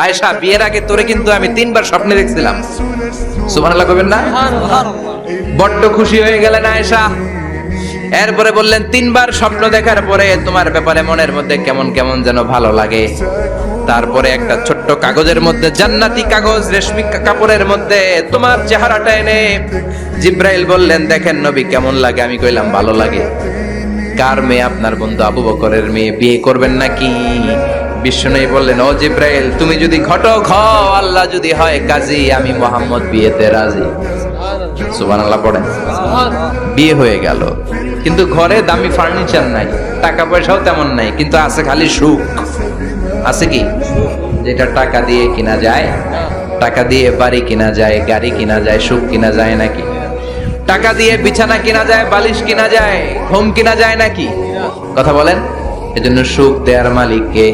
আয়েশা, বিয়ের আগে তোরে কিন্তু আমি 3বার স্বপ্নে দেখছিলাম। সুবহানাল্লাহ কইবেন না? বড্ড খুশি হয়ে গেলেন আয়েশা। এরপরে বললেন, 3বার স্বপ্ন দেখার পরে তোমার ব্যাপারে মনের মধ্যে কেমন কেমন যেন ভালো লাগে। তারপরে একটা ছোট্ট কাগজের মধ্যে, জান্নাতি কাগজ, রেশমি কাপড়ের মধ্যে তোমার চেহারাটা এনে জিব্রাইল বললেন, দেখেন নবী কেমন লাগে। আমি কইলাম ভালো লাগে। কার মেয়ে? আপনার বন্ধু আবু বকরের মেয়ে। বিয়ে করবেন নাকি? বিষ্ণুই বললেন, ও জিব্রাইল, তুমি যদি ঘটক হও, আল্লাহ যদি হয় কাজী, আমি মোহাম্মদ বিয়েতে রাজি। সুবহানাল্লাহ পড়েন। বিয়ে হয়ে গেল, কিন্তু ঘরে দামি ফার্নিচার নাই, টাকা পয়সাও তেমন নাই, কিন্তু আছে খালি সুখ। আছে কি? যেটা টাকা দিয়ে কিনা যায়, টাকা দিয়ে বাড়ি কিনা যায়, গাড়ি কিনা যায়, সুখ কিনা যায় নাকি? টাকা দিয়ে বিছানা কিনা যায়, বালিশ কিনা যায়, ঘুম কিনা যায় নাকি? কথা বলেন। এজন্য সুখ দেয়ার মালিক কে?